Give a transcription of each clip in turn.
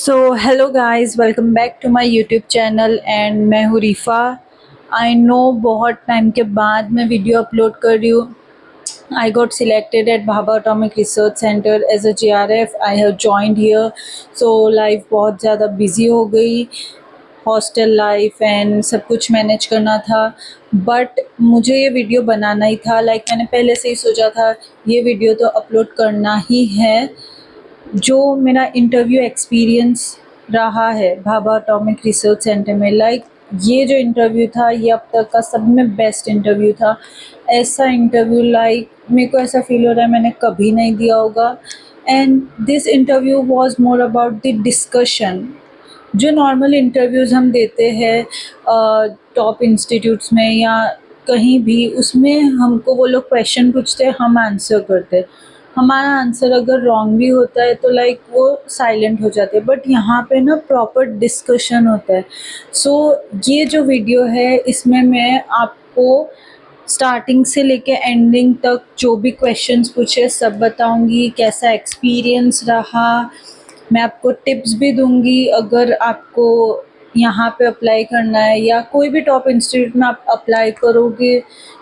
So hello guys, welcome back to my YouTube channel and मैं हूँ रिफ़ा। I know बहुत time के बाद मैं वीडियो अपलोड कर रही हूँ। I got selected at Bhabha atomic research centre as a JRF। I have joined here. So life बहुत ज़्यादा बिजी हो गई, हॉस्टल लाइफ एंड सब कुछ मैनेज करना था। बट मुझे ये वीडियो बनाना ही था। मैंने पहले से ही सोचा था ये वीडियो तो अपलोड करना ही है। जो मेरा इंटरव्यू एक्सपीरियंस रहा है भाभा एटॉमिक रिसर्च सेंटर में, ये जो इंटरव्यू था ये अब तक का सब में बेस्ट इंटरव्यू था। ऐसा इंटरव्यू मेरे को ऐसा फील हो रहा है मैंने कभी नहीं दिया होगा। And this interview was more about the discussion. जो नॉर्मल इंटरव्यूज़ हम देते हैं टॉप इंस्टीट्यूट्स में या कहीं भी, उसमें हमको वो लोग क्वेश्चन पूछते हैं, हम आंसर करते हैं। हमारा आंसर अगर रॉन्ग भी होता है तो वो साइलेंट हो जाते हैं। बट यहाँ पे ना प्रॉपर डिस्कशन होता है। सो ये जो वीडियो है इसमें मैं आपको स्टार्टिंग से लेके एंडिंग तक जो भी क्वेश्चंस पूछे सब बताऊंगी, कैसा एक्सपीरियंस रहा। मैं आपको टिप्स भी दूंगी अगर आपको यहाँ पे अप्लाई करना है या कोई भी टॉप इंस्टीट्यूट में आप अप्लाई करोगे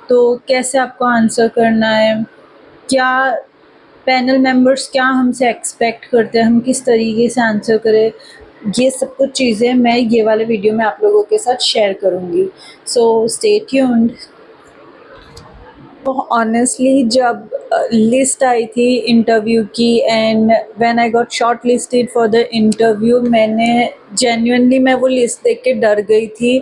तो कैसे आपको आंसर करना है, क्या पैनल मेंबर्स क्या हमसे एक्सपेक्ट करते हैं, हम किस तरीके से आंसर करें। ये सब कुछ चीज़ें मैं ये वाले वीडियो में आप लोगों के साथ शेयर करूँगी। So stay tuned. तो ऑनेस्टली जब लिस्ट आई थी इंटरव्यू की and when I got short listed for the interview, मैंने जेन्युइनली मैं वो लिस्ट देख के डर गई थी।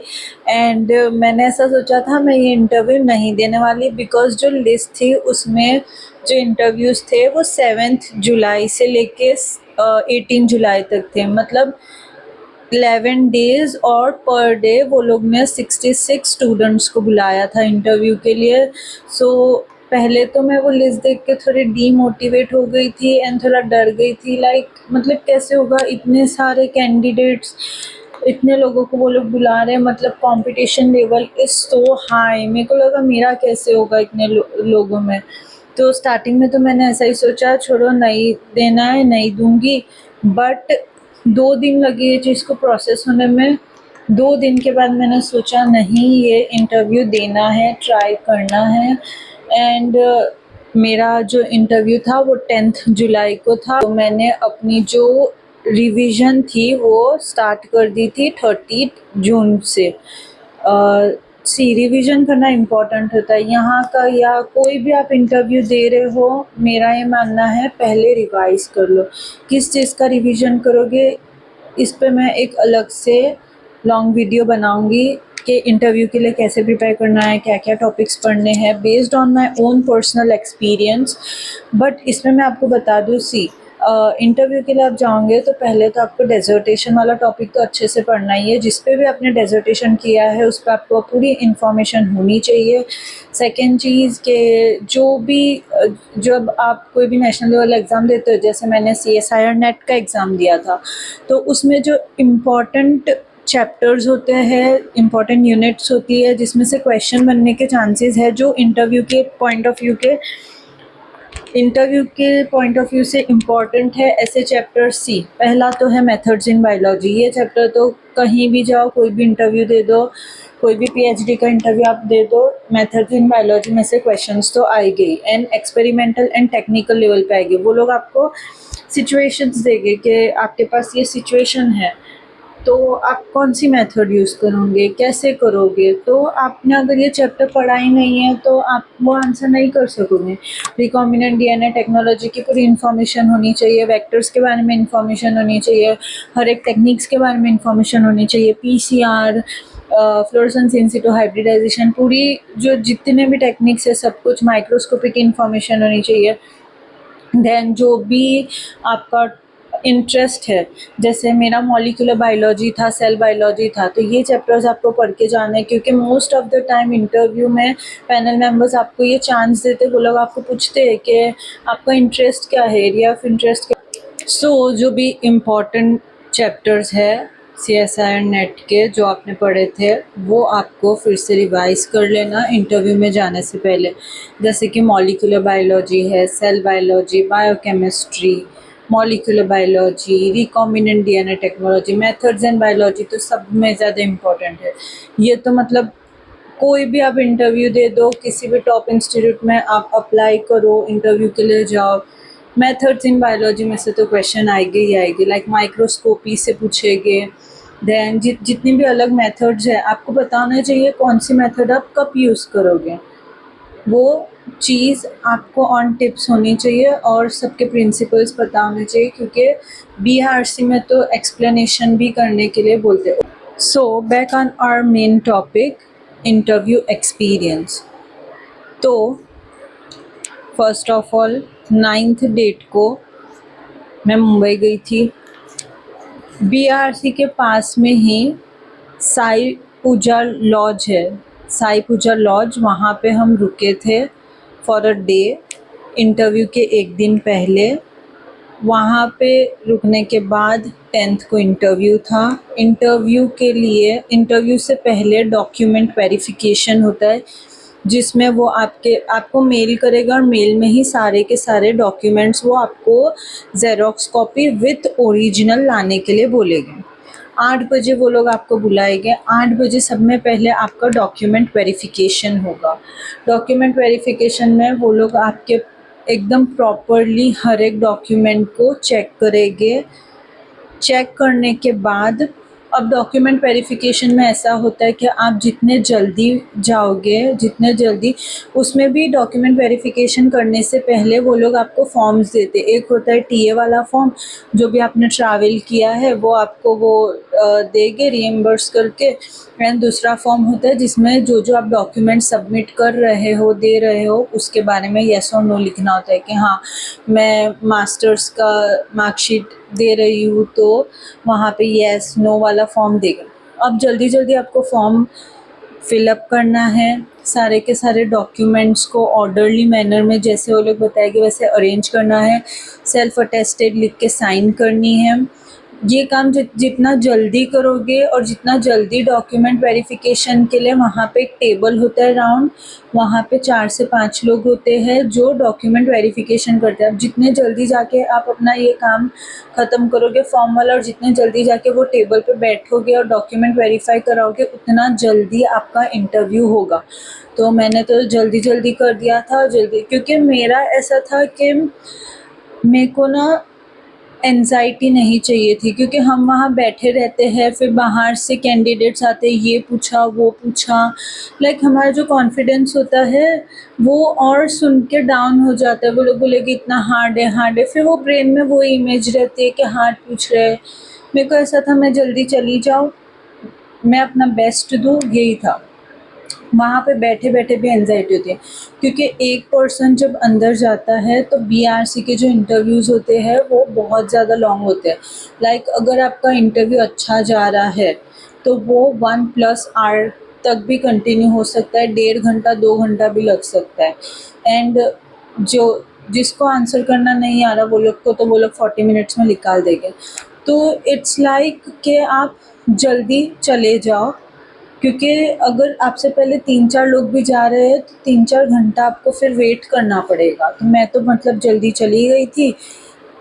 एंड मैंने ऐसा सोचा था मैं ये इंटरव्यू नहीं देने वाली, बिकॉज जो लिस्ट थी उसमें जो इंटरव्यूज़ थे वो 7 जुलाई से लेके 18 जुलाई तक थे। मतलब 11 डेज़ और पर डे वो लोग ने 66 स्टूडेंट्स को बुलाया था इंटरव्यू के लिए। सो पहले तो मैं वो लिस्ट देख के थोड़ी डीमोटिवेट हो गई थी एंड थोड़ा डर गई थी। मतलब कैसे होगा, इतने सारे कैंडिडेट्स, इतने लोगों को वो लोग बुला रहे हैं, मतलब competition level is so high. मेरे को लगा मेरा कैसे होगा इतने लोगों में। तो स्टार्टिंग में तो मैंने ऐसा ही सोचा, छोड़ो नहीं देना है नहीं दूंगी। बट 2 दिन लगे ये चीज़ को प्रोसेस होने में। 2 दिन के बाद मैंने सोचा नहीं, ये इंटरव्यू देना है, ट्राई करना है। एंड मेरा जो इंटरव्यू था वो 10th जुलाई को था। तो मैंने अपनी जो रिवीजन थी वो स्टार्ट कर दी थी 30 जून से। सी रिवीजन करना इम्पॉर्टेंट होता है यहाँ का, या कोई भी आप इंटरव्यू दे रहे हो, मेरा ये मानना है पहले रिवाइज कर लो। किस चीज़ का रिवीजन करोगे इस पे मैं एक अलग से लॉन्ग वीडियो बनाऊंगी कि इंटरव्यू के लिए कैसे प्रिपेयर करना है, क्या क्या टॉपिक्स पढ़ने हैं based on my own personal experience. But इसमें मैं आपको बता दूँ, इंटरव्यू के लिए आप जाओगे तो पहले तो आपको डेजर्टेशन वाला टॉपिक तो अच्छे से पढ़ना ही है। जिस पे भी आपने डेजर्टेशन किया है उस पर आपको पूरी इन्फॉर्मेशन होनी चाहिए। सेकेंड चीज़ के जो भी जब आप कोई भी नेशनल लेवल एग्ज़ाम देते हो, जैसे मैंने CSIR नेट का एग्ज़ाम दिया था, तो उसमें जो इम्पॉर्टेंट चैप्टर्स होते हैं, इम्पॉर्टेंट यूनिट्स होती है जिसमें से क्वेश्चन बनने के चांसेस है, जो इंटरव्यू के पॉइंट ऑफ व्यू से इम्पॉर्टेंट है। ऐसे चैप्टर सी, पहला तो है मेथड्स इन बायोलॉजी। ये चैप्टर तो कहीं भी जाओ, कोई भी इंटरव्यू दे दो, कोई भी PhD का इंटरव्यू आप दे दो, मेथड्स इन बायोलॉजी में से क्वेश्चंस तो आई गई। And experimental and technical level पे आएगी। वो लोग आपको सिचुएशंस देंगे कि आपके पास ये सिचुएशन है तो आप कौन सी मेथड यूज़ करोगे, कैसे करोगे। तो आपने अगर ये चैप्टर पढ़ा ही नहीं है तो आप वो आंसर नहीं कर सकोगे। रिकॉम्बिनेंट DNA टेक्नोलॉजी की पूरी इन्फॉर्मेशन होनी चाहिए, वेक्टर्स के बारे में इन्फॉर्मेशन होनी चाहिए, हर एक टेक्निक्स के बारे में इन्फॉर्मेशन होनी चाहिए, PCR, फ्लोरेसेंस इन सिटू हाइब्रिडाइजेशन, पूरी जो जितने भी टेक्निक्स है सब कुछ, माइक्रोस्कोपिक इन्फॉर्मेशन होनी चाहिए। देन जो भी आपका इंटरेस्ट है, जैसे मेरा मॉलिक्यूलर बायोलॉजी था, सेल बायोलॉजी था, तो ये चैप्टर्स आपको पढ़ के जाना है। क्योंकि most of the time interview में पैनल मेंबर्स आपको ये चांस देते, वो लोग आपको पूछते हैं कि आपका इंटरेस्ट क्या है, एरिया ऑफ इंटरेस्ट क्या। सो जो भी इम्पॉर्टेंट चैप्टर्स है CSIR नेट के जो आपने पढ़े थे वो आपको फिर से रिवाइज कर लेना इंटरव्यू में जाने से पहले। जैसे कि मॉलिक्यूलर बायोलॉजी है, cell biology, biochemistry, molecular biology, recombinant DNA technology, methods and biology तो सब में ज़्यादा इम्पोर्टेंट है। ये तो मतलब कोई भी आप इंटरव्यू दे दो, किसी भी टॉप इंस्टीट्यूट में आप अप्लाई करो, इंटरव्यू के लिए जाओ, मेथड्स इन बायोलॉजी में से तो क्वेश्चन आएंगे ही आएंगे। लाइक माइक्रोस्कोपी से पूछेंगे, देन जितनी भी अलग मेथड्स है आपको पता होना चाहिए कौन सी मेथड आप कब यूज़ करोगे, वो चीज़ आपको ऑन टिप्स होनी चाहिए और सबके प्रिंसिपल्स पता होने चाहिए, क्योंकि बीआरसी में तो एक्सप्लेनेशन भी करने के लिए बोलते हो। So back on our main topic, interview experience. तो first of all 9th date को मैं मुंबई गई थी। बीआरसी के पास में ही साई पूजा लॉज है, साई पूजा लॉज, वहाँ पे हम रुके थे फॉर अ डे, इंटरव्यू के एक दिन पहले। वहाँ पे रुकने के बाद 10th को इंटरव्यू था। इंटरव्यू के लिए, इंटरव्यू से पहले डॉक्यूमेंट वेरिफिकेशन होता है, जिसमें वो आपको मेल करेगा और मेल में ही सारे के सारे डॉक्यूमेंट्स वो आपको जेरोक्स कॉपी विथ ओरिजिनल लाने के लिए बोलेंगे। 8 बजे वो लोग आपको बुलाएंगे। 8 बजे सब में पहले आपका डॉक्यूमेंट वेरिफिकेशन होगा। डॉक्यूमेंट वेरिफिकेशन में वो लोग आपके एकदम प्रॉपरली हर एक डॉक्यूमेंट को चेक करेंगे। चेक करने के बाद, अब डॉक्यूमेंट वेरिफिकेशन में ऐसा होता है कि आप जितने जल्दी जाओगे, जितने जल्दी, उसमें भी डॉक्यूमेंट वेरिफिकेशन करने से पहले वो लोग आपको फॉर्म्स देते। एक होता है टीए वाला फॉर्म, जो भी आपने ट्रैवल किया है वो आपको वो देंगे रिएम्बर्स करके। एंड दूसरा फॉर्म होता है जिसमें जो जो आप डॉक्यूमेंट सबमिट कर रहे हो, दे रहे हो, उसके बारे में येस और नो लिखना होता है कि हाँ मैं मास्टर्स का मार्कशीट दे रही हूँ, तो वहाँ पे येस नो वाला फॉर्म देगा। अब जल्दी जल्दी आपको फॉर्म फिलअप करना है, सारे के सारे डॉक्यूमेंट्स को ऑर्डरली मैनर में जैसे वो लोग बताएंगे वैसे अरेंज करना है, सेल्फ अटेस्टेड लिख के साइन करनी है। ये काम जितना जल्दी करोगे और जितना जल्दी डॉक्यूमेंट वेरिफिकेशन के लिए, वहाँ पे एक टेबल होता है राउंड, वहाँ पे 4 से 5 लोग होते हैं जो डॉक्यूमेंट वेरिफिकेशन करते हैं। अब जितने जल्दी जाके आप अपना ये काम ख़त्म करोगे फॉर्म वाला, और जितने जल्दी जाके वो टेबल पे बैठोगे और डॉक्यूमेंट वेरीफाई कराओगे, उतना जल्दी आपका इंटरव्यू होगा। तो मैंने तो जल्दी जल्दी कर दिया था, जल्दी, क्योंकि मेरा ऐसा था कि मेरे को ना एंजाइटी नहीं चाहिए थी, क्योंकि हम वहाँ बैठे रहते हैं, फिर बाहर से कैंडिडेट्स आते, ये पूछा वो पूछा, लाइक हमारा जो कॉन्फिडेंस होता है वो और सुन के डाउन हो जाता है। वो लोग बोलेंगे इतना हार्ड है, हार्ड है, फिर वो ब्रेन में वो इमेज रहती है कि हार्ड पूछ रहे हैं। मेरे को ऐसा था मैं जल्दी चली जाऊँ, मैं अपना बेस्ट दूँ, यही था। वहाँ पे बैठे बैठे भी एंजाइटी होती है, क्योंकि एक पर्सन जब अंदर जाता है तो बीआरसी के जो इंटरव्यूज़ होते हैं वो बहुत ज़्यादा लॉन्ग होते हैं। लाइक अगर आपका इंटरव्यू अच्छा जा रहा है तो वो 1+ आवर तक भी कंटिन्यू हो सकता है, 1.5 घंटा 2 घंटा भी लग सकता है। एंड जो जिसको आंसर करना नहीं आ रहा वो लोग को तो वो लोग 40 मिनट्स में निकाल देंगे। तो इट्स लाइक कि आप जल्दी चले जाओ, क्योंकि अगर आपसे पहले 3-4 लोग भी जा रहे हैं तो 3-4 घंटा आपको फिर वेट करना पड़ेगा। तो मैं तो मतलब जल्दी चली गई थी।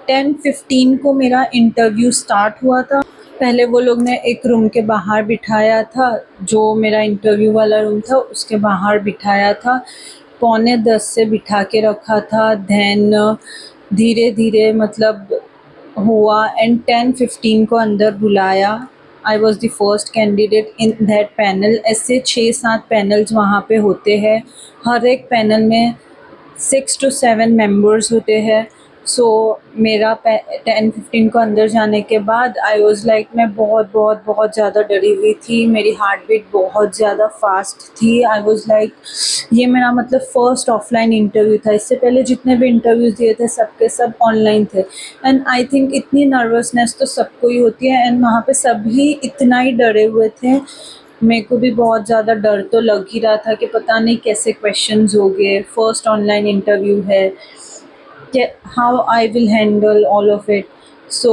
10:15 को मेरा इंटरव्यू स्टार्ट हुआ था। पहले वो लोग ने एक रूम के बाहर बिठाया था, जो मेरा इंटरव्यू वाला रूम था उसके बाहर बिठाया था। 9:45 से बिठा के रखा था। देन धीरे धीरे मतलब हुआ, एंड 10:15 को अंदर बुलाया। I was the first candidate in that panel. ऐसे 6-7 पैनल्स वहाँ पे होते हैं, हर एक पैनल में 6 to 7 मेंबर्स होते हैं। सो मेरा 10:15 को अंदर जाने के बाद आई वॉज़ लाइक, मैं बहुत बहुत बहुत ज़्यादा डरी हुई थी, मेरी हार्ट बीट बहुत ज़्यादा फास्ट थी। आई वॉज़ लाइक, ये मेरा मतलब फ़र्स्ट ऑफलाइन इंटरव्यू था। इससे पहले जितने भी इंटरव्यूज़ दिए थे सबके सब ऑनलाइन थे। एंड आई थिंक इतनी नर्वसनेस तो सबको ही होती है, एंड वहाँ पे सभी इतना ही डरे हुए थे। मेरे को भी बहुत ज़्यादा डर तो लग ही रहा था कि पता नहीं कैसे क्वेश्चंस होंगे, फर्स्ट ऑनलाइन इंटरव्यू है, कि how I will handle all of it. So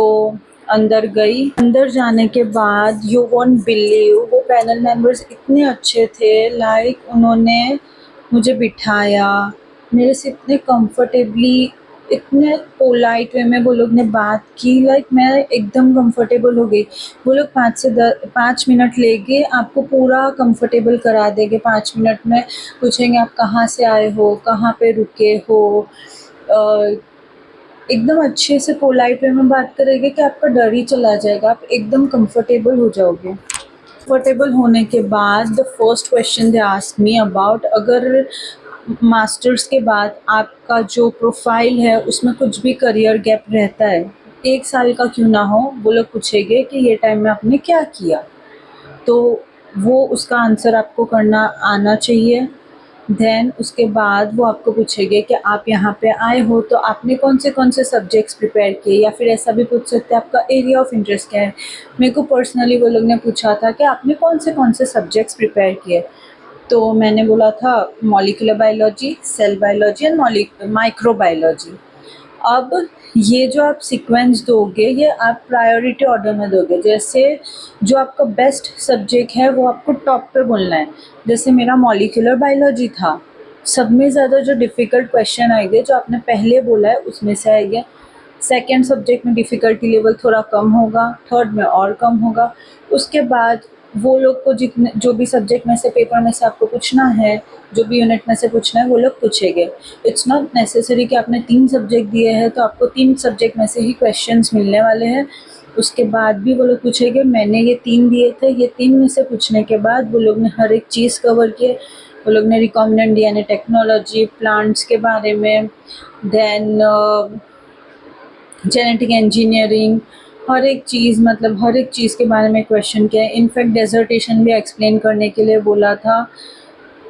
अंदर गई। अंदर जाने के बाद यू वोंट बिलीव, वो पैनल मेंबर्स इतने अच्छे थे। लाइक उन्होंने मुझे बिठाया, मेरे से इतने कंफर्टेबली इतने पोलाइट वे में वो लोग ने बात की, लाइक मैं एकदम कंफर्टेबल हो गई। वो लोग 5 लेके आपको पूरा कंफर्टेबल करा देंगे। 5 मिनट में पूछेंगे आप कहाँ से आए हो, कहाँ पे रुके हो, एकदम अच्छे से पोलाइट वे में बात करेंगे कि आपका डर ही चला जाएगा, आप एकदम कंफर्टेबल हो जाओगे। कंफर्टेबल होने के बाद the first question they asked me about, अगर मास्टर्स के बाद आपका जो प्रोफाइल है उसमें कुछ भी करियर गैप रहता है, 1 साल का क्यों ना हो, वो लोग पूछेंगे कि ये टाइम में आपने क्या किया, तो वो उसका आंसर आपको करना आना चाहिए। देन उसके बाद वो आपको पूछेंगे कि आप यहाँ पे आए हो तो आपने कौन से सब्जेक्ट्स प्रिपेयर किए, या फिर ऐसा भी पूछ सकते हैं आपका एरिया ऑफ इंटरेस्ट क्या है। मेरे को पर्सनली वो लोग ने पूछा था कि आपने कौन से सब्जेक्ट्स प्रिपेयर किए, तो मैंने बोला था molecular biology, cell biology and microbiology. अब ये जो आप सीक्वेंस दोगे ये आप प्रायोरिटी ऑर्डर में दोगे, जैसे जो आपका बेस्ट सब्जेक्ट है वो आपको टॉप पे बोलना है। जैसे मेरा मॉलिक्यूलर बायोलॉजी था, सब में ज़्यादा जो डिफ़िकल्ट क्वेश्चन आएंगे जो आपने पहले बोला है उसमें से आएंगे। सेकेंड सब्जेक्ट में डिफ़िकल्टी लेवल थोड़ा कम होगा, थर्ड में और कम होगा। उसके बाद वो लोग को जितने जो भी सब्जेक्ट में से पेपर में से आपको पूछना है, जो भी यूनिट में से पूछना है वो लोग पूछेंगे। इट्स नॉट नेसेसरी कि आपने 3 सब्जेक्ट दिए हैं तो आपको 3 सब्जेक्ट में से ही क्वेश्चंस मिलने वाले हैं। उसके बाद भी वो लोग पूछेंगे मैंने ये 3 दिए थे, ये 3 में से पूछने के बाद वो लोग ने हर एक चीज़ कवर किए। वो लोग ने रिकॉम्बिनेंट डीएनए टेक्नोलॉजी, प्लांट्स के बारे में, देन जेनेटिक इंजीनियरिंग, हर एक चीज़, मतलब हर एक चीज़ के बारे में क्वेश्चन किया है। इनफैक्ट डेजर्टेशन भी एक्सप्लेन करने के लिए बोला था।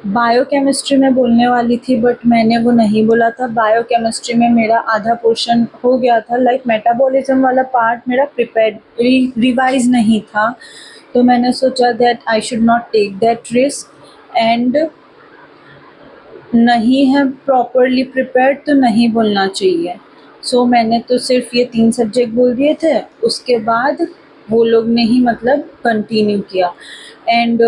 बायोकेमिस्ट्री में बोलने वाली थी बट मैंने वो नहीं बोला था। बायोकेमिस्ट्री में मेरा आधा पोर्शन हो गया था, लाइक मेटाबॉलिज्म वाला पार्ट मेरा रिवाइज नहीं था, तो मैंने सोचा that I should not take that risk, and नहीं है प्रॉपरली प्रिपेयर्ड तो नहीं बोलना चाहिए। सो मैंने तो सिर्फ ये 3 सब्जेक्ट बोल दिए थे, उसके बाद वो लोग ने ही मतलब कंटिन्यू किया। एंड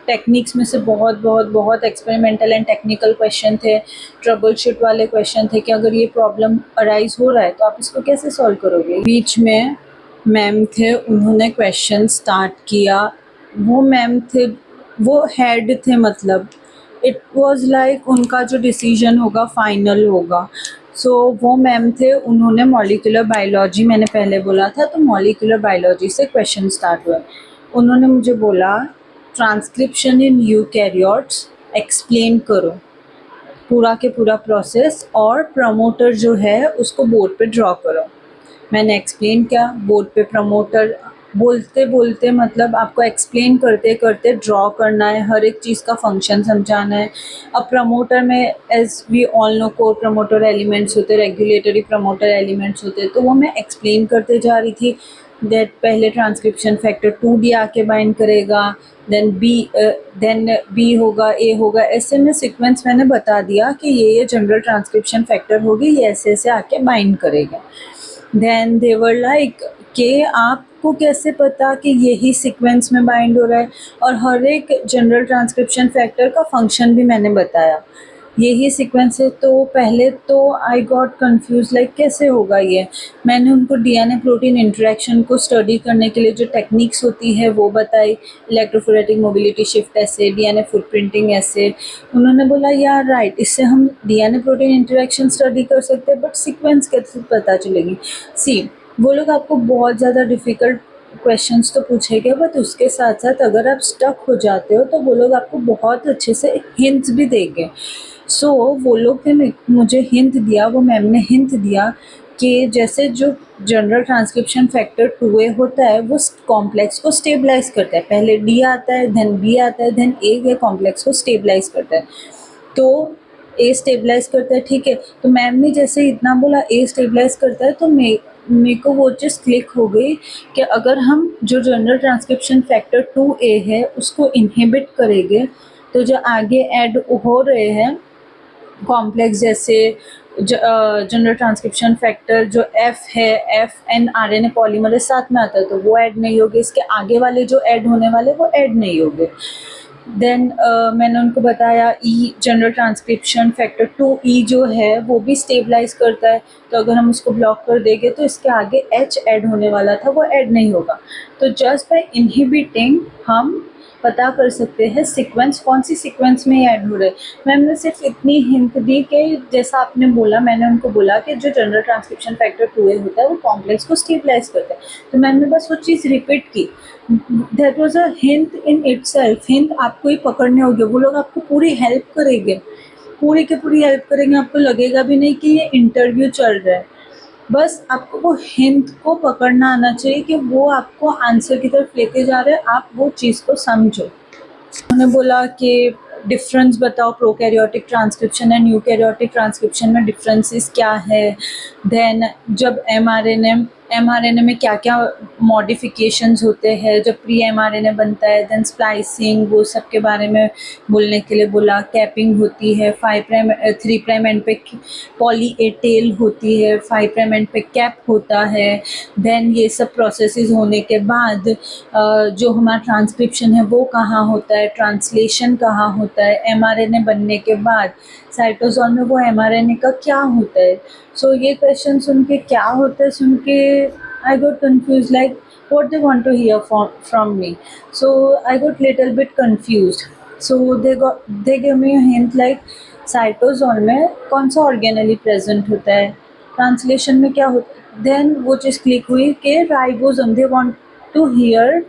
टेक्निक्स में से बहुत एक्सपेरिमेंटल एंड टेक्निकल क्वेश्चन थे, ट्रबल शूट वाले क्वेश्चन थे कि अगर ये प्रॉब्लम अराइज हो रहा है तो आप इसको कैसे सॉल्व करोगे। बीच में मैम थे, उन्होंने क्वेश्चन स्टार्ट किया। वो मैम थे, वो हेड थे, मतलब इट वॉज़ लाइक उनका जो डिसीजन होगा फाइनल होगा। सो वो मैम थे, उन्होंने मॉलिक्यूलर बायोलॉजी, मैंने पहले बोला था, तो मॉलिक्यूलर बायोलॉजी से क्वेश्चन स्टार्ट हुए। उन्होंने मुझे बोला ट्रांसक्रिप्शन इन यूकैरियोट्स एक्सप्लेन करो पूरा के पूरा प्रोसेस, और प्रमोटर जो है उसको बोर्ड पे ड्रॉ करो। मैंने एक्सप्लेन किया, बोर्ड पे प्रमोटर बोलते बोलते, मतलब आपको एक्सप्लेन करते करते ड्रॉ करना है, हर एक चीज़ का फंक्शन समझाना है। अब प्रमोटर में as we all know core promoter elements होते, रेगुलेटरी प्रमोटर एलिमेंट्स होते, तो वो मैं एक्सप्लेन करते जा रही थी। दैट पहले ट्रांसक्रिप्शन फैक्टर 2D आके बाइंड करेगा, देन बी होगा, ए होगा, ऐसे में सीक्वेंस मैंने बता दिया कि ये जनरल ट्रांसक्रिप्शन फैक्टर होगी, ये ऐसे ऐसे आके बाइंड करेगा। देन दे वर लाइक कि आपको कैसे पता कि यही सीक्वेंस में बाइंड हो रहा है, और हर एक जनरल ट्रांसक्रिप्शन फैक्टर का फंक्शन भी मैंने बताया, यही सीक्वेंस है। तो पहले तो आई गॉट कंफ्यूज, लाइक कैसे होगा ये। मैंने उनको डीएनए प्रोटीन इंटरेक्शन को स्टडी करने के लिए जो टेक्निक्स होती है वो बताई, इलेक्ट्रोफोरेटिक मोबिलिटी शिफ्ट ऐसे, डीएनए फुटप्रिंटिंग ऐसे। उन्होंने बोला यार राइट, इससे हम डीएनए प्रोटीन इंटरेक्शन स्टडी कर सकते हैं, बट सीक्वेंस कैसे पता चलेगी। सी, वो लोग आपको बहुत ज़्यादा डिफ़िकल्ट क्वेश्चंस तो पूछेंगे, बट उसके साथ साथ अगर आप स्टक हो जाते हो तो वो लोग आपको बहुत अच्छे से हिंट्स भी देंगे। सो वो लोग ने मुझे हिंट दिया, वो मैम ने हिंट दिया कि जैसे जो जनरल ट्रांसक्रिप्शन फैक्टर 2A होता है वो कॉम्प्लेक्स को स्टेबलाइज करता है, पहले डी आता है, देन बी आता है, देन ए कॉम्प्लेक्स को स्टेबलाइज करता है। तो ए स्टेबलाइज करता है, ठीक है। तो मैम ने जैसे इतना बोला ए स्टेबलाइज करता है, तो मेरे को वो चीज़ क्लिक हो गई कि अगर हम जो जनरल ट्रांसक्रिप्शन फैक्टर 2A है उसको इनहिबिट करेंगे तो जो आगे ऐड हो रहे हैं कॉम्प्लेक्स, जैसे जनरल ट्रांसक्रिप्शन फैक्टर जो एफ है, एफ एन आरएनए पॉलीमरेज साथ में आता है तो वो ऐड नहीं होगे, इसके आगे वाले जो ऐड होने वाले वो ऐड नहीं होंगे। देन मैंने उनको बताया ई जनरल ट्रांसक्रिप्शन फैक्टर 2E जो है वो भी स्टेबलाइज करता है, तो अगर हम उसको ब्लॉक कर देंगे तो इसके आगे H ऐड होने वाला था वो ऐड नहीं होगा। तो जस्ट बाय इनहिबिटिंग हम पता कर सकते हैं सीक्वेंस कौन सी सीक्वेंस में ऐड हो रहा है। मैम ने सिर्फ इतनी हिंट दी कि जैसा आपने बोला, मैंने उनको बोला कि जो जनरल ट्रांसक्रिप्शन फैक्टर 2A होता है वो कॉम्प्लेक्स को स्टेबलाइज करता है, तो मैम ने बस वो चीज़ रिपीट की। That was a hint in itself. Hint आपको ही पकड़ने होंगे, वो लोग आपको पूरी हेल्प करेंगे, पूरी की पूरी हेल्प करेंगे, आपको लगेगा भी नहीं कि ये इंटरव्यू चल रहा है। बस आपको वो हिंट को पकड़ना आना चाहिए कि वो आपको आंसर की तरफ लेके जा रहे हैं, आप वो चीज़ को समझो। उन्होंने बोला कि डिफरेंस बताओ prokaryotic transcription and eukaryotic transcription में डिफरेंसेस क्या है। देन जब एमआरएनए में क्या क्या मॉडिफिकेशंस होते हैं जब प्री एमआरएनए बनता है, देन स्प्लाइसिंग, वो सब के बारे में बोलने के लिए बोला। कैपिंग होती है 5 प्राइम 3 प्राइम एंड पे पॉली ए टेल होती है, 5 प्राइम एंड पे कैप होता है। देन ये सब प्रोसेसेस होने के बाद जो हमारा ट्रांसक्रिप्शन है वो कहाँ होता है, ट्रांसलेशन कहाँ होता है, एमआरएनए बनने के बाद साइटोसोल में वो एमआरएनए का क्या होता है। सो ये क्वेश्चन सुन के क्या होता है सुन के I got confuse like what they want to hear from me. So I got little bit confused. So they gave me a hint like cytosol में कौन सा ऑर्गेनेली प्रेजेंट होता है, ट्रांसलेशन में क्या होता है। देन वो चीज़ क्लिक हुई कि ribosome, they want to hear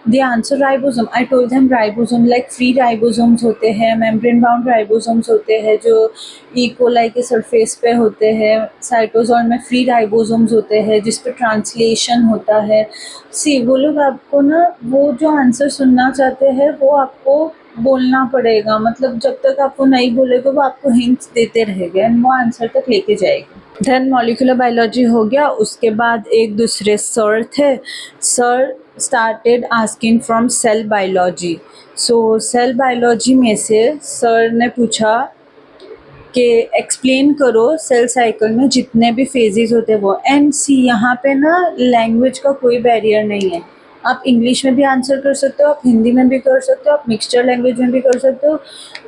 the answer ribosome. I told them ribosome like free ribosomes होते हैं, मेम्ब्रेन बाउंड राइबोसोम्स होते हैं जो ई कोलाई के सरफेस पे होते हैं। साइटोसोल में फ्री राइबोसोम्स होते हैं जिस पे ट्रांसलेशन होता है। सी वो लोग आपको ना वो जो आंसर सुनना चाहते हैं वो आपको बोलना पड़ेगा, मतलब जब तक आप वो नहीं बोलेगे वो आपको हिंट्स देते रहेंगे एंड वो आंसर तक लेके जाएगी। देन मॉलिक्यूलर बायोलॉजी हो गया, उसके बाद एक दूसरे सर थे, sir started asking from cell biology. So cell biology में से सर ने पूछा कि एक्सप्लेन करो सेल साइकिल में जितने भी फेजेस होते हैं वो। एंड सी यहाँ पे ना लैंग्वेज का कोई बैरियर नहीं है, आप इंग्लिश में भी आंसर कर सकते हो, आप हिंदी में भी कर सकते हो, आप मिक्सचर लैंग्वेज में भी कर सकते हो।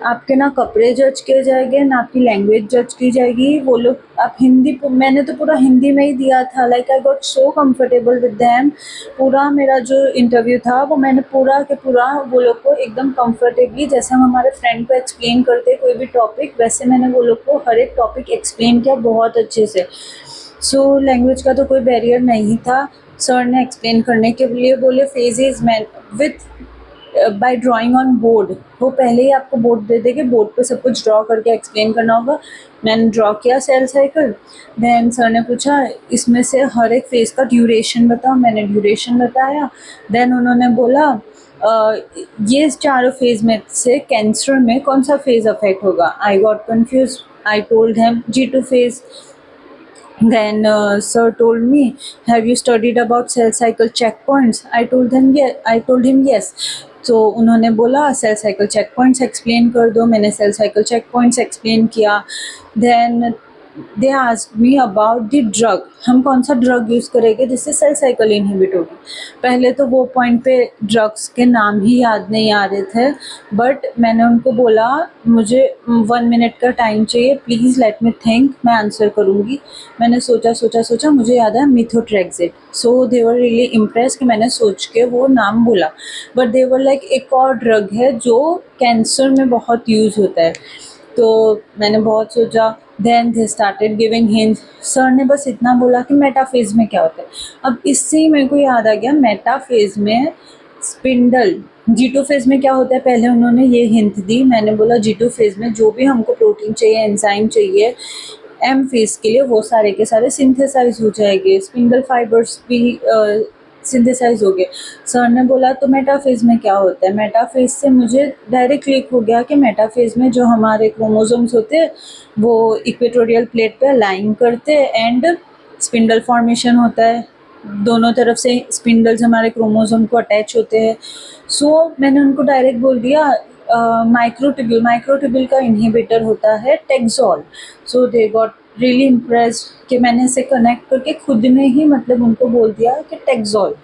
आपके ना कपड़े जज किए जाएंगे ना आपकी लैंग्वेज जज की जाएगी। वो लोग आप हिंदी, मैंने तो पूरा हिंदी में ही दिया था, like I got so comfortable with them. पूरा मेरा जो इंटरव्यू था वो मैंने पूरा के पूरा वो लोग को एकदम कंफर्टेबली, जैसे हम हमारे फ्रेंड को एक्सप्लेन करते कोई भी टॉपिक, वैसे मैंने वो लोग को हर एक टॉपिक एक्सप्लेन किया बहुत अच्छे से। सो लैंग्वेज का तो कोई बैरियर नहीं था। सर ने एक्सप्लेन करने के लिए बोले फेजेस में with by drawing on board, वो पहले ही आपको बोर्ड दे देंगे, बोर्ड पे सब कुछ ड्रॉ करके एक्सप्लेन करना होगा। मैंने ड्रॉ किया सेल साइकिल। देन सर ने पूछा इसमें से हर एक फेज का ड्यूरेशन बताओ, मैंने ड्यूरेशन बताया। देन उन्होंने बोला ये चारों फेज में से कैंसर में कौन सा फेज अफेक्ट होगा। I got confuse, I told him G2 phase. Then sir told me, "Have you studied about cell cycle checkpoints?" I told them yes. I told him yes. तो उन्होंने बोला cell cycle check points explain कर दो, मैंने cell cycle check points explain किया। Then they asked me about the drug, हम कौन सा ड्रग यूज़ करेंगे जिससे सेल साइकिल इनहिबिट होगी। पहले तो वो पॉइंट पे ड्रग्स के नाम ही याद नहीं आ रहे थे, बट मैंने उनको बोला मुझे 1 मिनट का टाइम चाहिए, प्लीज़ लेट मी थिंक, मैं आंसर करूँगी। मैंने सोचा, मुझे याद है methotrexate. So they were really impress कि मैंने सोच के वो नाम बोला। बट दे वर लाइक एक और ड्रग है जो कैंसर में बहुत यूज़ होता है। तो मैंने बहुत सोचा। Then they started giving hint. Sir ने बस इतना बोला कि मेटाफेज में क्या होता है। अब इससे ही मेरे को याद आ गया, मेटाफेज में स्पिंडल, G2 फेज में क्या होता है, पहले उन्होंने ये हिंट दी। मैंने बोला G2 फेज में जो भी हमको प्रोटीन चाहिए, एंजाइम चाहिए M फेज के लिए, वो सारे के सारे सिंथेसाइज हो जाएंगे, स्पिंडल फाइबर्स भी सिंथेसाइज हो गए। सर ने बोला तो मेटाफेज में क्या होता है। मेटाफेज से मुझे डायरेक्ट क्लिक हो गया कि मेटाफेज में जो हमारे क्रोमोसोम्स होते हैं वो इक्वेटोरियल प्लेट पे अलाइन करते हैं एंड स्पिंडल फॉर्मेशन होता है, दोनों तरफ से स्पिंडल्स हमारे क्रोमोसोम को अटैच होते हैं। सो मैंने उनको डायरेक्ट बोल दिया माइक्रोट्यूब्यूल का इनहिबिटर होता है टेक्सोल। सो दे गॉट रियली इम्प्रेस्ड कि मैंने इसे कनेक्ट करके खुद ने ही मतलब उनको बोल दिया कि टेक्सोल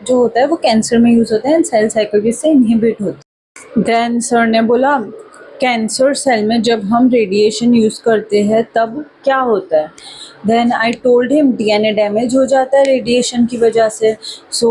जो होता है वो कैंसर में यूज़ होता है एंड सेल साइकिल भी इससे इनहिबिट होता है। देन सर ने बोला कैंसर सेल में जब हम रेडिएशन यूज़ करते हैं तब क्या होता है। Then I told him DNA damage हो जाता है रेडिएशन की वजह से। So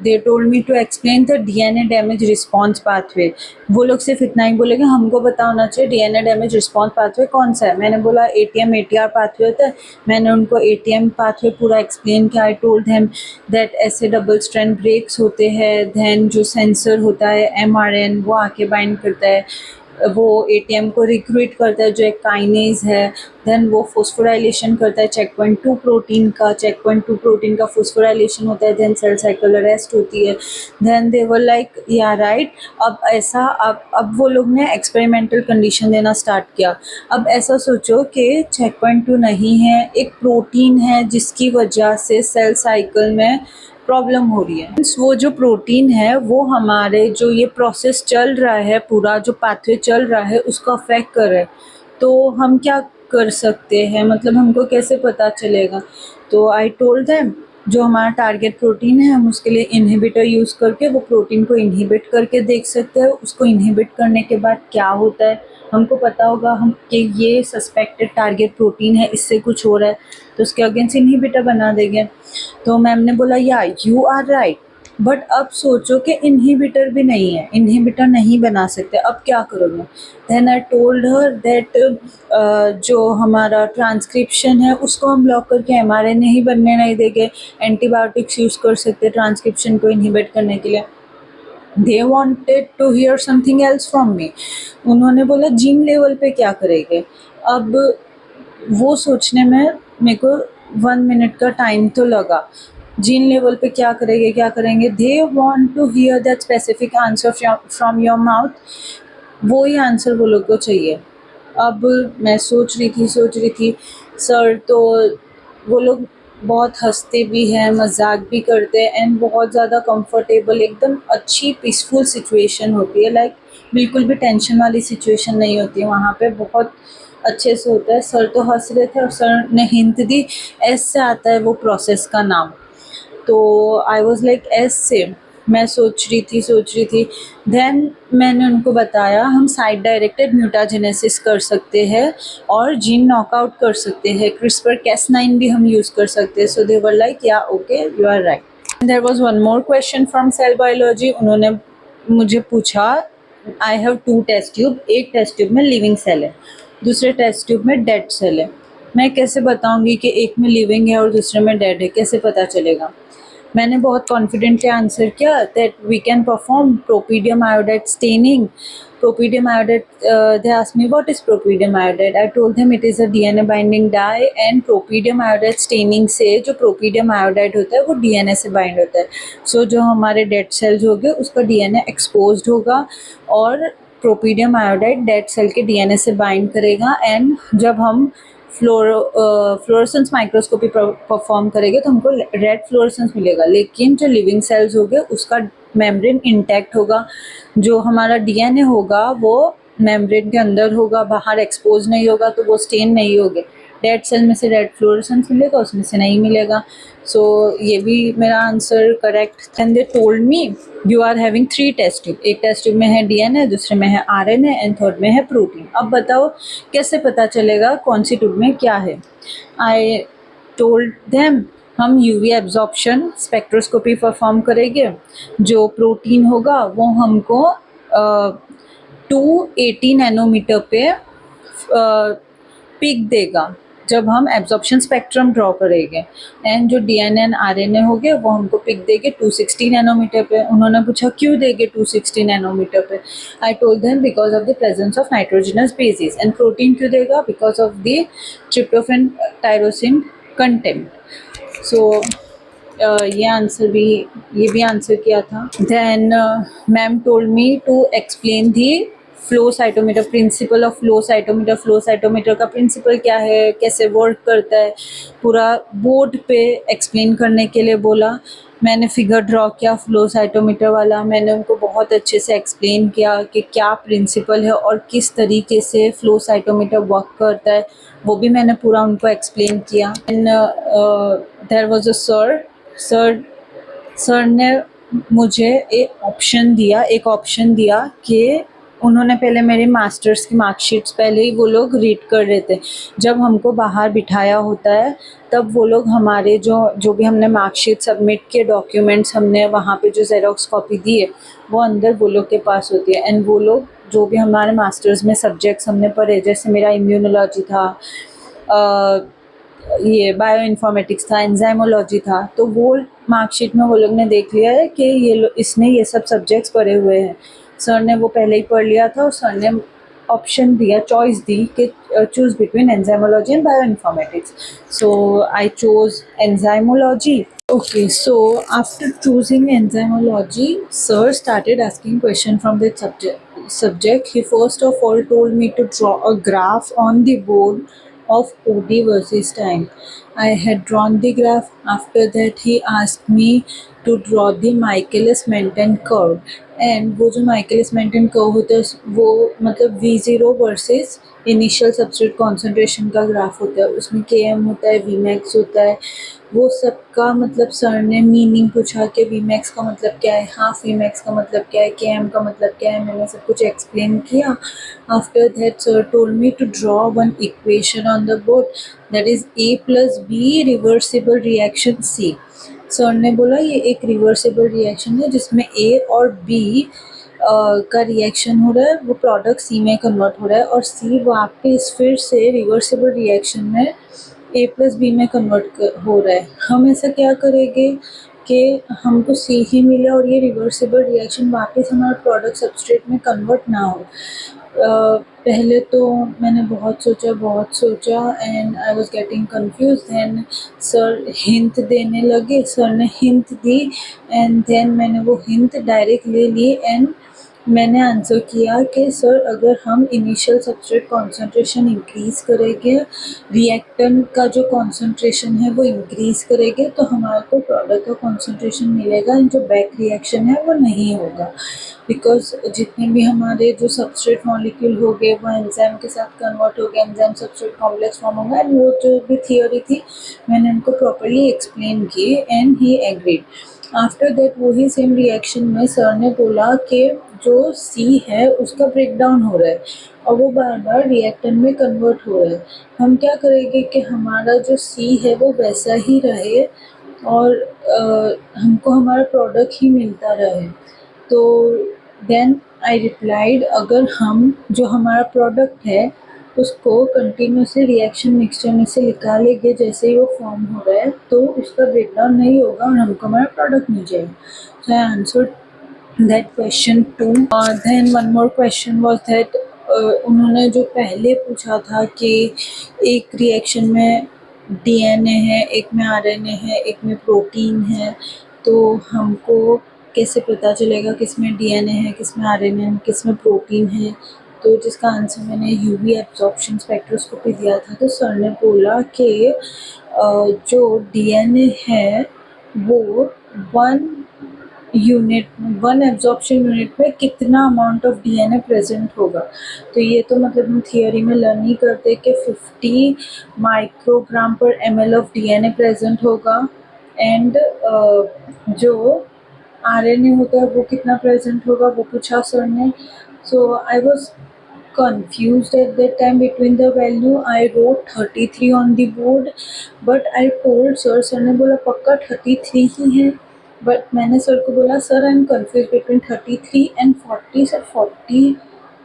they told me to explain the DNA damage response pathway. वो लोग सिर्फ इतना ही बोलेंगे, हमको पता होना चाहिए डीएनए डैमेज रिस्पॉन्स पाथवे कौन सा है। मैंने बोला एटीएम एटीआर पाथवे होता है। मैंने उनको एटीएम पाथवे पूरा एक्सप्लेन किया। आई टोल्ड हिम दैट ऐसे डबल स्ट्रैंड ब्रेक्स होते हैं। देन जो सेंसर होता है एमआरएन वो आके बाइंड करता है, वो एटीएम को रिक्रूट करता है जो एक काइनेज है। देन वो फोस्फोराइलेशन करता है चेक पॉइंट टू प्रोटीन का फोस्फोराइलेशन होता है। देन सेल साइकिल अरेस्ट होती है। देन दे वर लाइक या राइट। अब वो लोग ने एक्सपेरिमेंटल कंडीशन देना स्टार्ट किया। अब ऐसा सोचो कि चेक पॉइंट टू नहीं है, एक प्रोटीन है जिसकी वजह से सेल साइकिल में प्रॉब्लम हो रही है। वो जो प्रोटीन है वो हमारे जो ये प्रोसेस चल रहा है, पूरा जो पाथवे चल रहा है उसको अफेक्ट कर रहा है। तो हम क्या कर सकते हैं, मतलब हमको कैसे पता चलेगा। तो आई टोल्ड देम जो हमारा टारगेट प्रोटीन है हम उसके लिए इनहिबिटर यूज़ करके वो प्रोटीन को इनहिबिट करके देख सकते हैं। उसको इनहिबिट करने के बाद क्या होता है हमको पता होगा हम कि ये सस्पेक्टेड टारगेट प्रोटीन है, इससे कुछ हो रहा है, तो उसके अगेंस्ट इनहिबिटर बना देंगे। तो मैम ने बोला या यू आर राइट, बट अब सोचो कि इनहिबिटर भी नहीं है, इनहिबिटर नहीं बना सकते, अब क्या करोगे। Then I told her that जो हमारा ट्रांसक्रिप्शन है उसको हम ब्लॉक करके एमआरएनए ही बनने नहीं देंगे, एंटीबायोटिक्स यूज़ कर सकते हैं ट्रांसक्रिप्शन को इनहिबिट करने के लिए। They wanted to hear something else from me. उन्होंने बोला जीन लेवल पे क्या करेंगे। अब वो सोचने में मेरे को 1 मिनट का टाइम तो लगा। जीन लेवल पे क्या करेंगे। They want to hear that specific answer from your mouth. वो ही आंसर वो लोग को चाहिए। अब मैं सोच रही थी सर तो वो लोग बहुत हंसते भी हैं, मजाक भी करते हैं एंड बहुत ज़्यादा कंफर्टेबल एकदम अच्छी पीसफुल सिचुएशन होती है। लाइक बिल्कुल भी टेंशन वाली सिचुएशन नहीं होती है वहाँ पे, बहुत अच्छे से होता है। सर तो हंस रहे थे और सर ने हिंट दी एस से आता है वो प्रोसेस का नाम। तो आई वॉज लाइक एस से। मैं सोच रही थी। देन मैंने उनको बताया हम साइड डायरेक्टेड म्यूटाजेनेसिस कर सकते हैं और जीन नॉकआउट कर सकते हैं, क्रिस्पर Cas9 भी हम यूज़ कर सकते हैं। So they were like yeah okay you are right. There was one more question from cell biology. उन्होंने मुझे पूछा आई हैव 2 टेस्ट ट्यूब, एक टेस्ट ट्यूब में लिविंग सेल है, दूसरे टेस्ट ट्यूब में डेड सेल है। मैं कैसे बताऊंगी कि एक में लिविंग है और दूसरे में डेड है, कैसे पता चलेगा। मैंने बहुत कॉन्फिडेंटली आंसर किया that we can perform propidium iodide staining. Propidium iodide, they asked me what is propidium iodide. I told them it is a DNA binding dye and propidium iodide staining से जो प्रोपीडियम iodide होता है वो DNA से bind होता है। सो जो हमारे डेड सेल्स हो गए उसका DNA एक्सपोज्ड होगा और प्रोपीडियम आयोडाइड डेड सेल के DNA से बाइंड करेगा एंड जब हम फ्लोरेसेंस माइक्रोस्कोपी परफॉर्म करेंगे तो हमको रेड फ्लोरेसेंस मिलेगा। लेकिन जो लिविंग सेल्स हो गए उसका मेम्ब्रेन इंटैक्ट होगा, जो हमारा डीएनए होगा वो मेम्ब्रेन के अंदर होगा, बाहर एक्सपोज नहीं होगा, तो वो स्टेन नहीं होगे। डेड सेल में से रेड फ्लोरेसेंस मिलेगा, उसमें से नहीं मिलेगा। सो ये भी मेरा answer correct. And they told me you are having 3 test tube, एक टेस्ट ट्यूब में है डीएनए, दूसरे में है आरएनए एंड थर्ड में है प्रोटीन। अब बताओ कैसे पता चलेगा कौन सी ट्यूब में क्या है। आई टोल्ड देम हम यूवी एब्जॉर्प्शन स्पेक्ट्रोस्कोपी परफॉर्म करेंगे, जो प्रोटीन होगा वो हमको 280 नैनोमीटर पे पिक देगा जब हम एब्जॉर्प्शन स्पेक्ट्रम ड्रॉ करेंगे। एंड जो डीएनए एंड आरएनए हो गए वो हमको पिक देंगे 260 नैनोमीटर पे। उन्होंने पूछा क्यों देंगे 260 नैनोमीटर पे। I told them because of the presence of nitrogenous bases. And protein क्यों देगा, because of the tryptophan tyrosine content. So ये भी आंसर किया था। Then ma'am told me to explain the flow cytometer, principle of flow cytometer. Flow cytometer का principle क्या है, कैसे वर्क करता है, पूरा बोर्ड पे एक्सप्लेन करने के लिए बोला। मैंने फिगर ड्रॉ किया फ्लो साइटोमीटर वाला। मैंने उनको बहुत अच्छे से एक्सप्लेन किया कि क्या प्रिंसिपल है और किस तरीके से फ्लो साइटोमीटर वर्क करता है, वो भी मैंने पूरा उनको एक्सप्लेन किया। And there was a sir ने मुझे एक ऑप्शन दिया कि उन्होंने पहले मेरे मास्टर्स की मार्कशीट्स पहले ही वो लोग रीड कर रहे थे। जब हमको बाहर बिठाया होता है तब वो लोग हमारे जो जो भी हमने मार्कशीट सबमिट किए, डॉक्यूमेंट्स हमने वहाँ पे जो ज़ेरॉक्स कॉपी दी है वो अंदर वो लोग के पास होती है। एंड वो लोग जो भी हमारे मास्टर्स में सब्जेक्ट्स हमने पढ़े, जैसे मेरा इम्यूनोलॉजी था, ये बायो इन्फॉर्मेटिक्स था, एंजाइमोलॉजी था, तो वो मार्कशीट में वो लोग ने देख लिया है कि इसने ये सब सब्जेक्ट्स पढ़े हुए हैं। सर ने वो पहले ही पढ़ लिया था और सर ने ऑप्शन दिया, चॉइस दी कि choose between enzymology and bio informatics. So I chose enzymology. Okay, so after choosing enzymology, sir started asking question from that subject. He first of all told me to draw a graph on the board of OD versus time. I had drawn the graph. After that, he asked me to draw the Michaelis-Menten curve. And वो जो Michaelis Menten curve होता है वो मतलब V0 versus initial substrate concentration का graph होता है। उसमें Km होता है, Vmax होता है, वो सबका मतलब सर ने मीनिंग पूछा कि Vmax का मतलब क्या है, हाफ Vmax का मतलब क्या है, Km का मतलब क्या है, मैंने सब कुछ एक्सप्लेन किया. After that sir told me to draw one equation on the board, that is A plus B reversible reaction C. Sir ने बोला ये एक रिवर्सिबल रिएक्शन है जिसमें ए और बी का रिएक्शन हो रहा है, वो प्रोडक्ट सी में कन्वर्ट हो रहा है और सी वापस फिर से रिवर्सिबल रिएक्शन में ए प्लस बी में कन्वर्ट हो रहा है. हम ऐसा क्या करेंगे कि हमको सी ही मिले और ये रिवर्सिबल रिएक्शन वापस हमारा प्रोडक्ट सबस्ट्रेट में कन्वर्ट ना हो. पहले तो मैंने बहुत सोचा and I was getting confuse. Then sir hint देने लगे, सर ने हिंट दी एंड देन मैंने वो हिंट डायरेक्ट ले ली एंड मैंने आंसर किया कि सर अगर हम इनिशियल सबस्ट्रेट कॉन्सेंट्रेशन इंक्रीज़ करेंगे, रिएक्टेंट का जो कॉन्सेंट्रेशन है वो इंक्रीज़ करेंगे तो हमारे को प्रोडक्ट का कॉन्सेंट्रेशन मिलेगा एंड जो बैक रिएक्शन है वो नहीं होगा. बिकॉज जितने भी हमारे जो सबस्ट्रेट मॉलिक्यूल हो गए वो एंजाइम के साथ कन्वर्ट हो गए, एंजाइम सबस्ट्रेट कॉम्प्लेक्स फॉर्म होगा. एंड वो जो भी थियोरी थी मैंने उनको प्रॉपरली एक्सप्लेन की and he agreed. After that वही सेम रिएक्शन में सर ने बोला कि जो सी है उसका ब्रेक डाउन हो रहा है और वो बार बार रिएक्टेंट में कन्वर्ट हो रहा है. हम क्या करेंगे कि हमारा जो सी है वो वैसा ही रहे और हमको हमारा प्रोडक्ट ही मिलता रहे. तो देन आई रिप्लाइड अगर हम जो हमारा प्रोडक्ट है उसको कंटिन्यूसली रिएक्शन मिक्सचर में से निकालेंगे जैसे ही वो फॉर्म हो रहा है तो उसका ब्रेकडाउन नहीं होगा और हमको हमारा प्रोडक्ट मिल जाएगा. So I answer that question too. Then one more question was that उन्होंने जो पहले पूछा था कि एक रिएक्शन में डीएनए है, एक में आरएनए है, एक में प्रोटीन है, तो हमको कैसे पता चलेगा किस में डीएनए है, किस में आरएनए है, किस में प्रोटीन है. तो जिसका आंसर मैंने यूवी एब्जॉर्प्शन स्पेक्ट्रोस्कोपी दिया था. तो सर ने बोला कि जो डीएनए है वो वन एब्जॉर्प्शन यूनिट में कितना अमाउंट ऑफ डीएनए प्रेजेंट होगा. तो ये तो मतलब हम थियोरी में लर्न ही करते कि 50 माइक्रोग्राम पर ml ऑफ डीएनए प्रेजेंट होगा एंड जो आरएनए होता है वो कितना प्रेजेंट होगा वो पूछा सर ने. So I was confused at that time between the value. I wrote 33 on the board but I told sir ने बोला पक्का 33 ही है. बट मैंने सर को बोला sir I am confuse between 33 and 40. Sir 40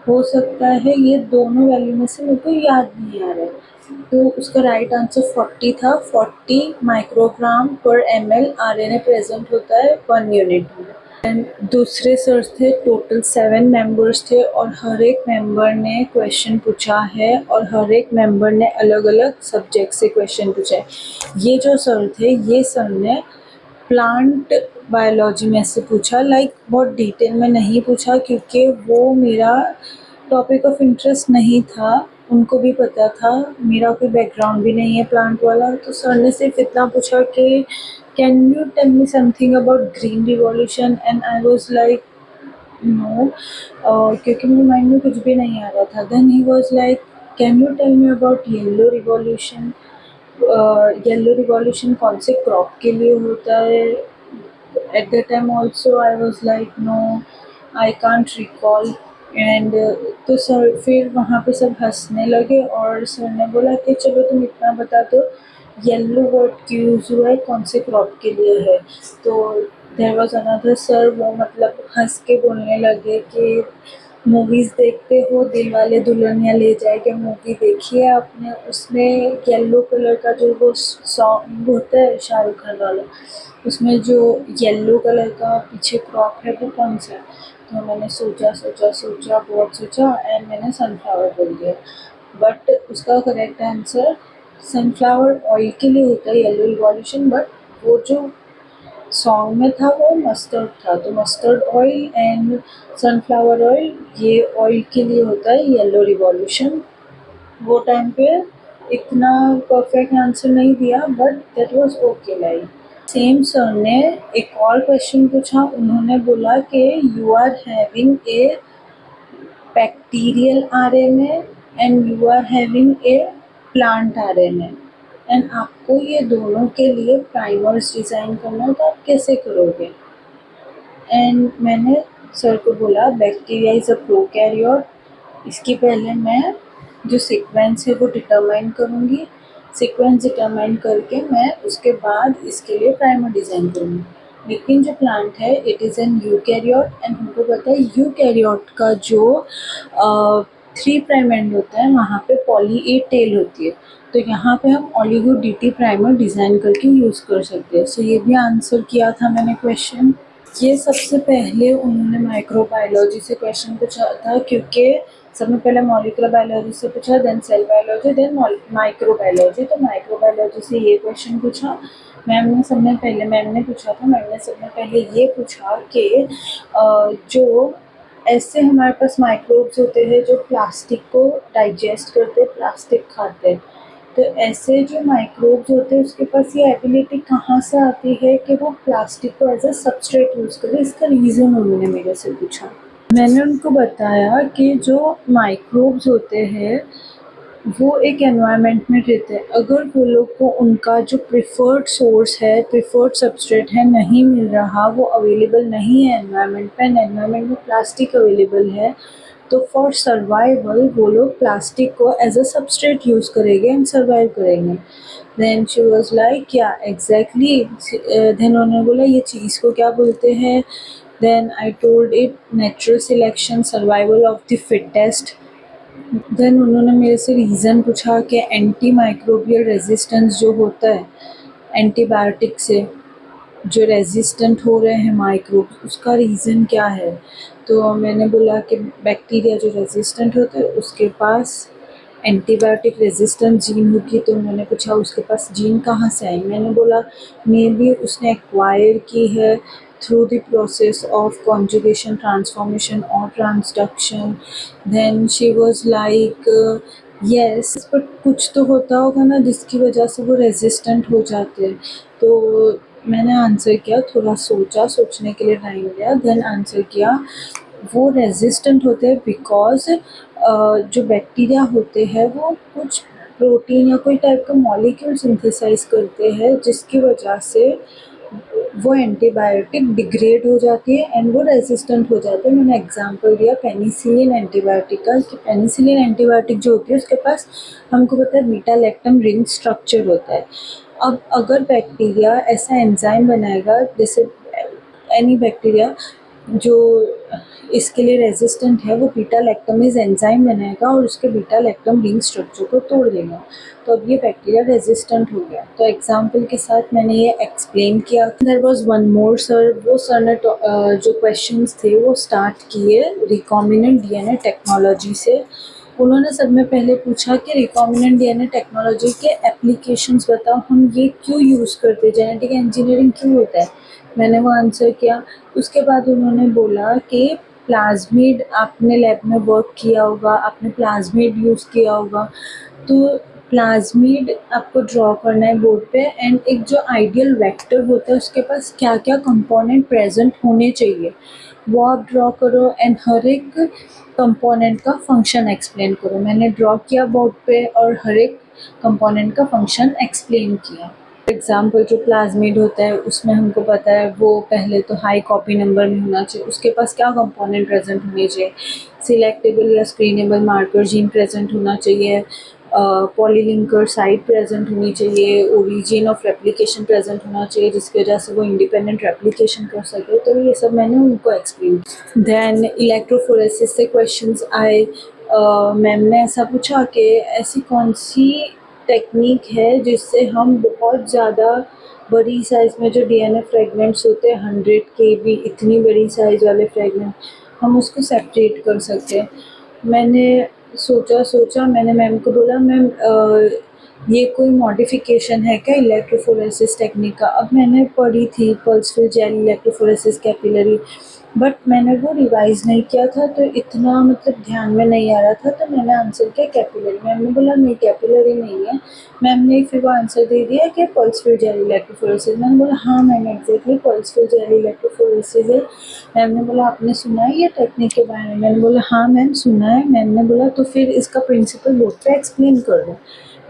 हो सकता है, ये दोनों वैल्यू में से मेरे को याद नहीं आ रहा है. तो उसका राइट आंसर 40 था. 40 माइक्रोग्राम पर ml आरएनए प्रेजेंट होता है 1 यूनिट में. एंड दूसरे सर थे, टोटल 7 मेंबर्स थे और हर एक मेंबर ने क्वेश्चन पूछा है और हर एक मेंबर ने अलग अलग सब्जेक्ट से क्वेश्चन पूछा है. ये जो सर थे ये सर ने प्लांट बायोलॉजी में से पूछा, बहुत डिटेल में नहीं पूछा क्योंकि वो मेरा टॉपिक ऑफ इंटरेस्ट नहीं था. उनको भी पता था मेरा कोई बैकग्राउंड भी नहीं है प्लांट वाला. तो सर ने सिर्फ इतना पूछा कि can you tell me something about green revolution and I was like no, क्योंकि मेरे माइंड में कुछ भी नहीं आ रहा था. Then he was like can you tell me about yellow revolution. Yellow revolution कौन से क्रॉप के लिए होता है. At that time also I was like no, I can't recall. And तो सर फिर वहाँ पे सब हंसने लगे और सर ने बोला कि चलो तुम इतना बता दो, येलो वर्ड क्यों यूज़ हुआ है, कौन से क्रॉप के लिए है। तो देयर वाज अनदर सर, वो मतलब हंस के बोलने लगे कि मूवीज़ देखते हो, दिलवाले दुल्हनिया ले जाएंगे मूवी देखी है आपने, उसमें येलो कलर का जो वो सॉन्ग होता है शाहरुख खान वाला, उसमें जो येलो कलर का पीछे क्रॉप है वो कौन सा है। तो मैंने सोचा सोचा सोचा, बहुत सोचा एंड मैंने सनफ्लावर बोल दिया। बट उसका करेक्ट आंसर सनफ्लावर ऑयल के लिए होता है येलो रिवॉल्यूशन, बट वो जो सॉन्ग में था वो मस्टर्ड था, तो mustard oil and sunflower oil ये ऑयल के लिए होता है येलो रिवॉल्यूशन। वो टाइम पे इतना परफेक्ट आंसर नहीं दिया but that was okay. Like same sir ने एक और क्वेश्चन पूछा, उन्होंने बोला कि you are having a bacterial RNA and you are having a plant RNA and आपको ये दोनों के लिए प्राइमर्स डिज़ाइन करना है, तो आप कैसे करोगे। एंड मैंने सर को बोला बैक्टीरिया इज़ अ प्रोकैरियोट, इसके पहले मैं जो सीक्वेंस है वो डिटरमाइन करूँगी, सीक्वेंस डिटरमाइन करके मैं उसके बाद इसके लिए प्राइमर डिज़ाइन करूँगी। लेकिन जो प्लांट है it is an eukaryote and हमको पता है यूकैरियोट का जो 3' एंड होता है वहाँ पे पॉली ए टेल होती है, तो यहाँ पे हम ओलिगो डी प्राइमर डिज़ाइन करके यूज़ कर सकते हैं। सो ये भी आंसर किया था मैंने क्वेश्चन। ये सबसे पहले उन्होंने माइक्रोबायोलॉजी से क्वेश्चन पूछा था, क्योंकि सबने पहले मॉलिक्यूलर बायोलॉजी से पूछा, then cell biology, then microbiology. तो माइक्रोबायोलॉजी से ये क्वेश्चन पूछा। मैम ने पूछा था, मैम ने सबने पहले ये पूछा कि जो ऐसे हमारे पास माइक्रोब्स होते हैं जो प्लास्टिक को डाइजेस्ट करते हैं, प्लास्टिक खाते हैं, तो ऐसे जो माइक्रोब्स होते हैं उसके पास ये एबिलिटी कहाँ से आती है कि वो प्लास्टिक को एज अ सबस्ट्रेट यूज़ करे। इसका रीज़न उन्होंने मेरे से पूछा। मैंने उनको बताया कि जो माइक्रोब्स होते हैं वो एक एनवायरनमेंट में रहते हैं, अगर वो लोग को उनका जो प्रिफर्ड सोर्स है, प्रिफर्ड सबस्ट्रेट है नहीं मिल रहा, वो अवेलेबल नहीं है एनवायरनमेंट पे, एनवायरनमेंट में प्लास्टिक अवेलेबल है, तो फॉर सर्वाइवल वो लोग प्लास्टिक को एज अ सबस्ट्रेट यूज़ करेंगे एंड सर्वाइव करेंगे। Then she was like yeah exactly. Then उन्होंने बोला ये चीज़ को क्या बोलते हैं। Then I told it natural selection, survival of the fittest. Then उन्होंने मेरे से रीज़न पूछा कि एंटी माइक्रोबियल रेजिस्टेंस जो होता है एंटीबायोटिक से, जो रेजिस्टेंट हो रहे हैं माइक्रोब, उसका रीज़न क्या है। तो मैंने बोला कि बैक्टीरिया जो रेजिस्टेंट होते हैं उसके पास एंटीबायोटिक रेजिस्टेंस जीन होगी। तो उन्होंने पूछा उसके पास जीन कहाँ से आई। मैंने बोला मे बी उसने एक्वायर की है through the process of conjugation, transformation और transduction. Then she was like yes, but कुछ तो होता होगा ना जिसकी वजह से वो रेजिस्टेंट हो जाते हैं। तो मैंने आंसर किया, थोड़ा सोचा, सोचने के लिए टाइम लिया, देन आंसर किया वो रेजिस्टेंट होते हैं बिकॉज जो बैक्टीरिया होते हैं वो कुछ प्रोटीन या कोई टाइप का मॉलिक्यूल सिंथेसाइज करते हैं जिसकी वजह से वो एंटीबायोटिक डिग्रेड हो जाती है एंड वो रेजिस्टेंट हो जाते हैं। मैंने एग्जांपल दिया पेनिसिलिन एंटीबायोटिक का, कि पेनिसिलिन एंटीबायोटिक जो होती है उसके पास हमको पता है बीटा लैक्टम रिंग स्ट्रक्चर होता है। अब अगर बैक्टीरिया ऐसा एंजाइम बनाएगा, जैसे एनी बैक्टीरिया जो इसके लिए रेजिस्टेंट है, वो बीटा लैक्टमेज एंजाइम बनाएगा और उसके बीटा लैक्टम रिंग स्ट्रक्चर को तोड़ देगा, तो अब ये बैक्टीरिया रेजिस्टेंट हो गया। तो एग्जाम्पल के साथ मैंने ये एक्सप्लेन किया। There was one more sir, वो सर ने जो क्वेश्चंस थे वो स्टार्ट किए रिकॉम्बिनेंट डीएनए टेक्नोलॉजी से। उन्होंने सब में पहले पूछा कि रिकॉम्बिनेंट डीएनए टेक्नोलॉजी के एप्लीकेशंस बताओ, हम ये क्यों यूज़ करते हैं, जेनेटिक इंजीनियरिंग क्यों होता है। मैंने वो आंसर किया। उसके बाद उन्होंने बोला कि प्लाज्मिड आपने लैब में वर्क किया होगा, आपने प्लाज्मिड यूज़ किया होगा, तो प्लाज्मिड आपको ड्रॉ करना है बोर्ड पे एंड एक जो आइडियल वेक्टर होता है उसके पास क्या क्या कंपोनेंट प्रेजेंट होने चाहिए वो आप ड्रॉ करो एंड हर एक कंपोनेंट का फंक्शन एक्सप्लेन करो। मैंने ड्रॉ किया बोर्ड पे और हर एक कंपोनेंट का फंक्शन एक्सप्लेन किया। एग्ज़ाम्पल जो प्लाज्मिड होता है उसमें हमको पता है वो पहले तो हाई कॉपी नंबर में होना चाहिए, उसके पास क्या कंपोनेंट प्रेजेंट होने चाहिए, सिलेक्टेबल या स्क्रीनेबल मार्कर जीन प्रेजेंट होना चाहिए, पॉलीलिंकर साइट प्रेजेंट होनी चाहिए, ओरिजिन ऑफ रेप्लिकेशन प्रेजेंट होना चाहिए जिसकी वजह से वो इंडिपेंडेंट रेप्लिकेशन कर सके। तो ये सब मैंने उनको एक्सप्लेन। देन इलेक्ट्रोफोरेसिस से क्वेश्चंस आए। मैम ने ऐसा पूछा कि ऐसी कौन सी टेक्निक है जिससे हम बहुत ज़्यादा बड़ी साइज़ में जो डीएनए फ्रेगमेंट्स होते हैं 100 KB इतनी बड़ी साइज़ वाले फ्रेगमेंट हम उसको सेपरेट कर सकते हैं। मैंने सोचा मैंने मैम को बोला मैम ये कोई मॉडिफिकेशन है क्या इलेक्ट्रोफोरेसिस टेक्निक का। अब मैंने पढ़ी थी pulse field gel electrophoresis capillary, but मैंने वो रिवाइज नहीं किया था तो इतना मतलब ध्यान में नहीं आ रहा था, तो मैंने आंसर किया कैपिलरी। मैम ने बोला नहीं कैपिलरी नहीं है। मैम ने फिर वो आंसर दे दिया कि पल्स फिल जेल इलेक्ट्रोफोरेसिस। मैंने बोला हाँ ma'am exactly pulse field gel electrophoresis है। मैम ने बोला आपने सुना है ये टेक्निक के बारे में। मैंने बोला हाँ मैम सुना है। मैम ने बोला तो फिर इसका प्रिंसिपल बोर्ड पे एक्सप्लेन कर दो।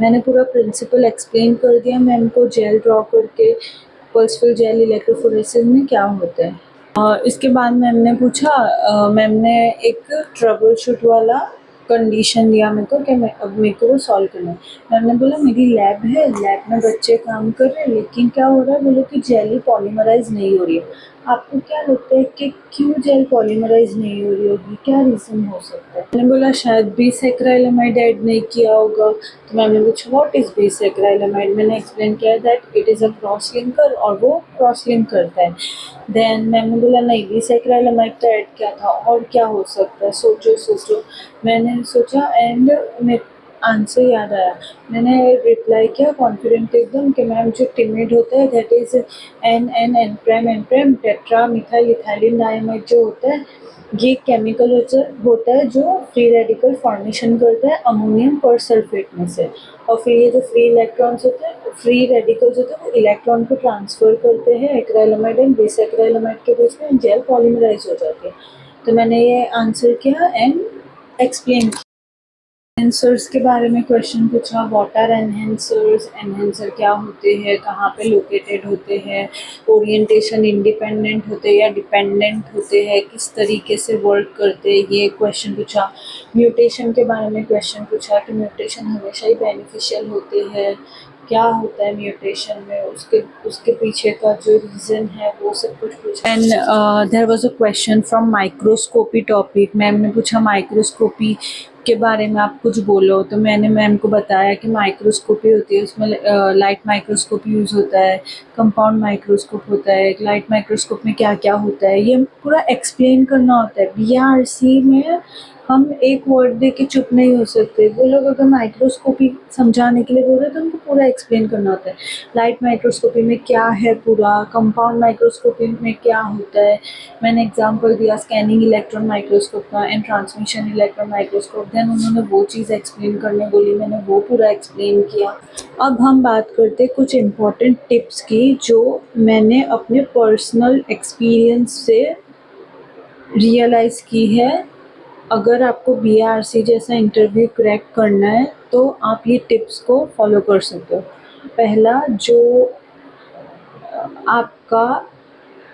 मैंने पूरा प्रिंसिपल एक्सप्लेन कर दिया मैम को जेल ड्रॉ करके पल्स फिल जेल इलेक्ट्रोफोरेसिस में क्या होता है। इसके बाद मैम ने पूछा मैम ने एक ट्रबल शूट वाला कंडीशन दिया मेरे को कि मैं अब मेरे को वो सॉल्व करना है। मैम ने बोला मेरी लैब है, लैब में बच्चे काम कर रहे हैं लेकिन क्या हो रहा है बोलो कि जेली पॉलीमराइज नहीं हो रही है। आपको क्या लगता है कि क्यों जेल पॉलीमराइज नहीं हो रही होगी, क्या रीज़न हो सकता है। मैंने बोला शायद बिसैक्राइलामाइड ऐड नहीं किया होगा। तो मैम ने पूछा व्हाट इज़ बिसैक्राइलामाइड। मैंने एक्सप्लेन किया that it is a cross linker और वो क्रॉस लिंक करता है। देन मैंने बोला नहीं बिसैक्राइलामाइड तो ऐड किया था और क्या हो सकता है, सोचो। मैंने सोचा एंड मैं आंसर याद आया। मैंने रिप्लाई किया कॉन्फिडेंट एकदम कि मैम जो टिमिड होता है that is N prime tetra methyl ethylene diamide जो होता है ये केमिकल होता है जो फ्री रेडिकल फॉर्मेशन करता है अमोनियम पर सल्फेट में से। और फिर ये जो फ्री इलेक्ट्रॉन्स होते हैं फ्री रेडिकल्स होते हैं वो इलेक्ट्रॉन को ट्रांसफ़र करते हैं एक्राइलामाइड एंड बिसैक्राइलामाइड के बीच में जेल पॉलीमराइज हो जाती है। तो मैंने ये आंसर किया एंड एक्सप्लेन। एनहेंसर्स के बारे में क्वेश्चन पूछा व्हाट आर एनहेंसर्स, एनहेंसर क्या होते हैं, कहाँ पे लोकेटेड होते हैं, ओरिएंटेशन इंडिपेंडेंट होते हैं या डिपेंडेंट होते हैं, किस तरीके से वर्क करते हैं ये क्वेश्चन पूछा। म्यूटेशन के बारे में क्वेश्चन पूछा कि म्यूटेशन हमेशा ही बेनिफिशियल होते हैं, क्या होता है म्यूटेशन में, उसके उसके पीछे का जो रीज़न है वो सब कुछ पूछा। And there was a question from microscopy topic. Ma'am ने पूछा माइक्रोस्कोपी के बारे में आप कुछ बोलो। तो मैंने मैम को बताया कि माइक्रोस्कोपी होती है उसमें लाइट माइक्रोस्कोप यूज़ होता है, कंपाउंड माइक्रोस्कोप होता है, लाइट माइक्रोस्कोप में क्या क्या होता है ये पूरा एक्सप्लेन करना होता है। बीआरसी में हम एक वर्ड दे के चुप नहीं हो सकते। वो लोग अगर माइक्रोस्कोपी समझाने के लिए बोल रहे हैं तो उनको पूरा एक्सप्लेन करना होता है। लाइट माइक्रोस्कोपी में क्या है पूरा, कंपाउंड माइक्रोस्कोपी में क्या होता है। मैंने एग्जांपल दिया स्कैनिंग इलेक्ट्रॉन माइक्रोस्कोप का and transmission electron microscope. Then उन्होंने वो चीज़ एक्सप्लेन करने बोली, मैंने वो पूरा एक्सप्लेन किया। अब हम बात करते कुछ इम्पोर्टेंट टिप्स की जो मैंने अपने पर्सनल एक्सपीरियंस से रियलाइज़ की है। अगर आपको बीआरसी जैसा इंटरव्यू क्रैक करना है तो आप ये टिप्स को फॉलो कर सकते हो। पहला जो आपका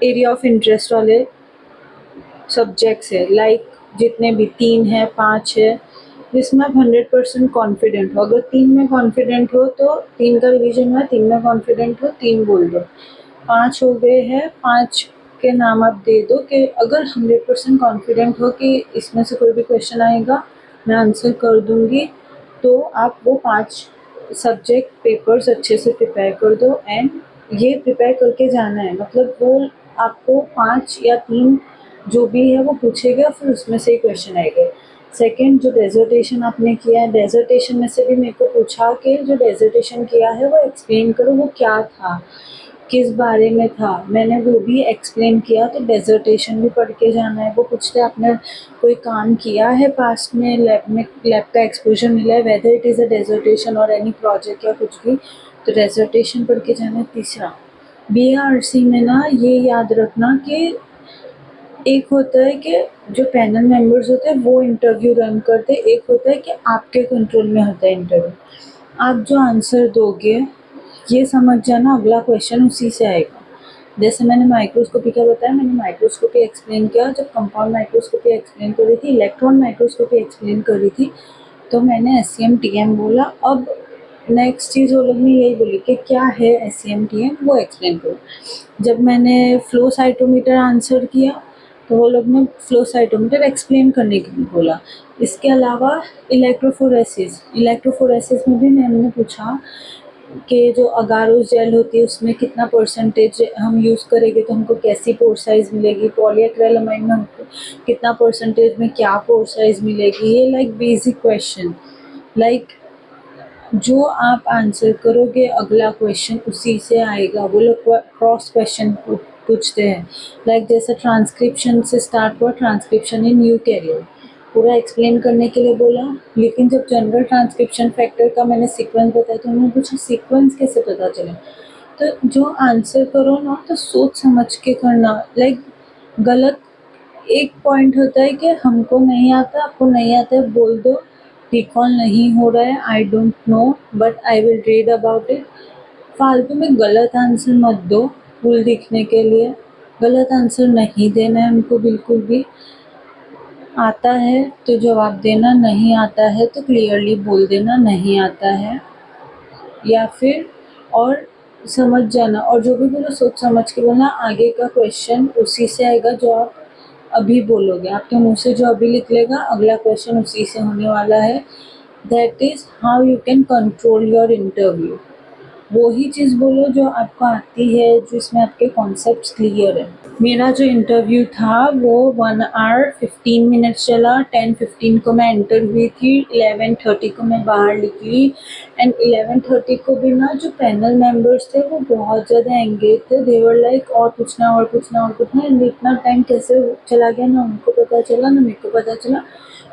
एरिया ऑफ इंटरेस्ट वाले सब्जेक्ट्स है लाइक जितने भी 3 है 5 है जिसमें आप 100% कॉन्फिडेंट हो। अगर 3 में कॉन्फिडेंट हो तो 3 का रिवीजन हुआ, 3 में कॉन्फिडेंट हो 3 बोल दो। 5 हो गए हैं, 5 के नाम आप दे दो कि अगर 100% कॉन्फिडेंट हो कि इसमें से कोई भी क्वेश्चन आएगा मैं आंसर कर दूंगी, तो आप वो 5 सब्जेक्ट पेपर्स अच्छे से प्रिपेयर कर दो। एंड ये प्रिपेयर करके जाना है, मतलब वो आपको 5 या 3 जो भी है वो पूछेगा फिर उसमें से ही क्वेश्चन आएगा। सेकंड जो डेजर्टेशन आपने किया है, डेजर्टेशन में से भी मेरे को पूछा कि जो डेजर्टेशन किया है वो एक्सप्लेन करो वो क्या था, किस बारे में था। मैंने वो भी एक्सप्लेन किया। तो डेजर्टेशन भी पढ़ के जाना है। वो पूछते आपने कोई काम किया है पास्ट में, लैब का एक्सपोजर मिला है, whether it is a dissertation और एनी प्रोजेक्ट या कुछ भी, तो डेजर्टेशन पढ़ के जाना है। तीसरा बीआरसी में ना ये याद रखना कि एक होता है कि जो पैनल मेंबर्स होते हैं वो इंटरव्यू रन करते हैं, एक होता है कि आपके कंट्रोल में होता है इंटरव्यू। आप जो आंसर दोगे ये समझ जाना अगला क्वेश्चन उसी से आएगा। जैसे मैंने माइक्रोस्कोपी का बताया, मैंने माइक्रोस्कोपी एक्सप्लेन किया, जब कंपाउंड माइक्रोस्कोपी एक्सप्लेन कर रही थी, इलेक्ट्रॉन माइक्रोस्कोपी एक्सप्लेन कर रही थी, तो मैंने SEM-TM बोला। अब नेक्स्ट चीज़ वो लोग ने यही बोली कि क्या है SEM-TM, वो एक्सप्लेन करो। जब मैंने फ्लो साइटोमीटर आंसर किया तो वो लोग ने फ्लो साइटोमीटर एक्सप्लेन करने के लिए बोला। इसके अलावा इलेक्ट्रोफोरेसिस में भी मैंने पूछा कि जो अगारोस जेल होती है उसमें कितना परसेंटेज हम यूज़ करेंगे तो हमको कैसी पोर साइज़ मिलेगी, पॉलीएक्रिलामाइड में हमको कितना परसेंटेज में क्या पोर साइज़ मिलेगी। ये लाइक बेसिक क्वेश्चन, लाइक जो आप आंसर करोगे अगला क्वेश्चन उसी से आएगा। वो लोग क्रॉस क्वेश्चन पूछते हैं, लाइक जैसे ट्रांसक्रिप्शन से स्टार्ट हुआ, ट्रांसक्रिप्शन इन यूकैरियोट पूरा एक्सप्लेन करने के लिए बोला। लेकिन जब जनरल ट्रांसक्रिप्शन फैक्टर का मैंने सीक्वेंस बताया तो उन्होंने पूछा सीक्वेंस कैसे पता चले। तो जो आंसर करो ना तो सोच समझ के करना, लाइक गलत एक पॉइंट होता है कि हमको नहीं आता, आपको नहीं आता है बोल दो, रिकॉल नहीं हो रहा है, I don't know but I will read about it. फालतू में गलत आंसर मत दो फुल दिखने के लिए, गलत आंसर नहीं देना है हमको बिल्कुल भी। आता है तो जवाब देना, नहीं आता है तो क्लियरली बोल देना नहीं आता है, या फिर और समझ जाना। और जो भी बोलो सोच समझ के बोलना, आगे का क्वेश्चन उसी से आएगा जो आप अभी बोलोगे। आपके मुंह से जो अभी निकलेगा अगला क्वेश्चन उसी से होने वाला है। That is how you can control your interview. वो ही चीज़ बोलो जो आपको आती है, जिसमें आपके कॉन्सेप्ट्स क्लियर है। मेरा जो इंटरव्यू था वो 1 आवर 15 मिनट्स चला। 10:15 को मैं एंटर हुई थी, 11:30 को मैं बाहर निकली। एंड 11:30 को भी ना जो पैनल मेंबर्स थे वो बहुत ज़्यादा एंगेज थे। दे वर लाइक और पूछना और पूछना और पूछना, एंड इतना टाइम कैसे चला गया ना उनको पता चला ना मेरे को पता चला।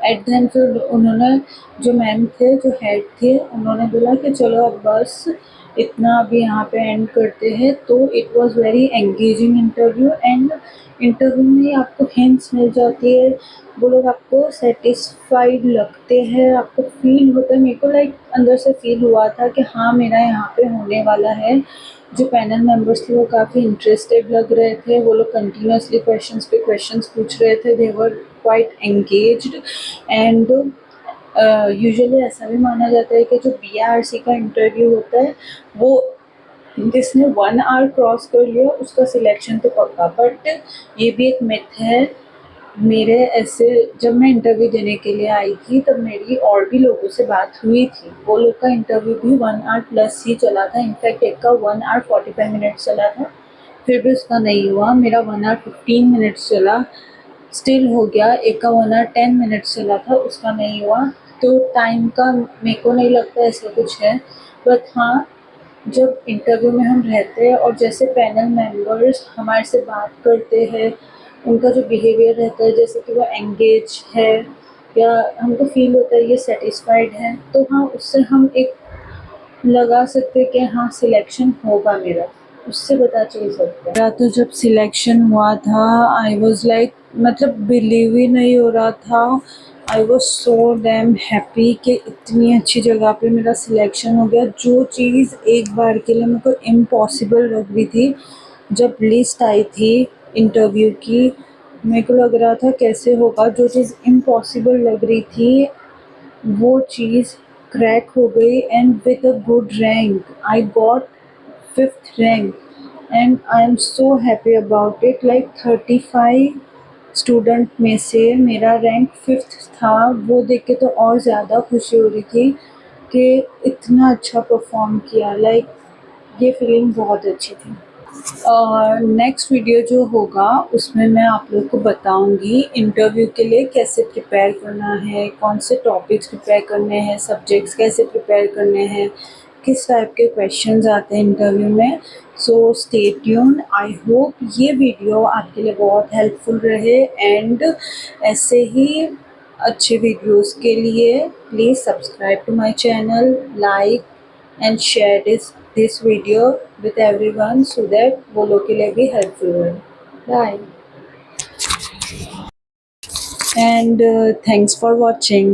एट द एंड फिर उन्होंने, जो मैम थे, जो हेड थे, उन्होंने बोला कि चलो अब बस इतना अभी यहाँ पे एंड करते हैं। तो it was very engaging interview, and interview में आपको हिंट्स मिल जाती है, वो लोग आपको सेटिस्फाइड लगते हैं, आपको फील होता है। मेरे को लाइक अंदर से फील हुआ था कि हाँ मेरा यहाँ पे होने वाला है। जो पैनल मेंबर्स थे वो काफ़ी इंटरेस्टेड लग रहे थे, वो लोग कंटिन्यूसली क्वेश्चंस पे क्वेश्चंस पूछ रहे थे, they were quite engaged. And usually ऐसा भी माना जाता है कि जो BRC का इंटरव्यू होता है वो जिसने 1 आवर क्रॉस कर लिया उसका सिलेक्शन तो पक्का। बट ये भी एक मिथ है। मेरे ऐसे जब मैं इंटरव्यू देने के लिए आई थी तब मेरी और भी लोगों से बात हुई थी, वो लोग का इंटरव्यू भी 1 आवर प्लस ही चला था। इनफैक्ट एक का 1 आवर 45 मिनट्स चला था, फिर भी उसका नहीं हुआ। मेरा 1 आवर 15 मिनट्स चला, स्टिल हो गया। एक का 1 आवर 10 मिनट्स चला था, उसका नहीं हुआ। तो टाइम का मेरे को नहीं लगता ऐसा कुछ है। बट हाँ, जब इंटरव्यू में हम रहते हैं और जैसे पैनल मेंबर्स हमारे से बात करते हैं, उनका जो बिहेवियर रहता है, जैसे कि वो एंगेज है या हमको फील होता है ये सेटिस्फाइड है, तो हाँ उससे हम एक लगा सकते हैं कि हाँ सिलेक्शन होगा मेरा, उससे पता चल सकता है। मेरा तो जब सिलेक्शन हुआ था आई वॉज लाइक, मतलब बिलीव ही नहीं हो रहा था। I was so damn happy कि इतनी अच्छी जगह पे मेरा सिलेक्शन हो गया। जो चीज़ एक बार के लिए मेरे को इम्पॉसिबल लग रही थी, जब लिस्ट आई थी इंटरव्यू की, मेरे को लग रहा था कैसे होगा। जो चीज़ इम्पॉसिबल लग रही थी वो चीज़ क्रैक हो गई, and with a good rank I got 5th rank, and I am so happy about it. Like 35 student में से मेरा रैंक 5th था। वो देख के तो और ज़्यादा खुशी हो रही थी कि इतना अच्छा परफॉर्म किया। लाइक ये फीलिंग बहुत अच्छी थी। और नेक्स्ट वीडियो जो होगा उसमें मैं आप लोग को बताऊंगी इंटरव्यू के लिए कैसे प्रिपेयर करना है, कौन से टॉपिक्स प्रिपेयर करने हैं, सब्जेक्ट्स कैसे प्रिपेयर करने हैं, किस टाइप के क्वेश्चंस आते हैं इंटरव्यू में। So stay tuned. I hope ये वीडियो आपके लिए बहुत हेल्पफुल रहे, एंड ऐसे ही अच्छे वीडियोस के लिए please subscribe to my channel, like and share this video with everyone so that वो लोग के लिए भी helpful हो। Bye and thanks for watching.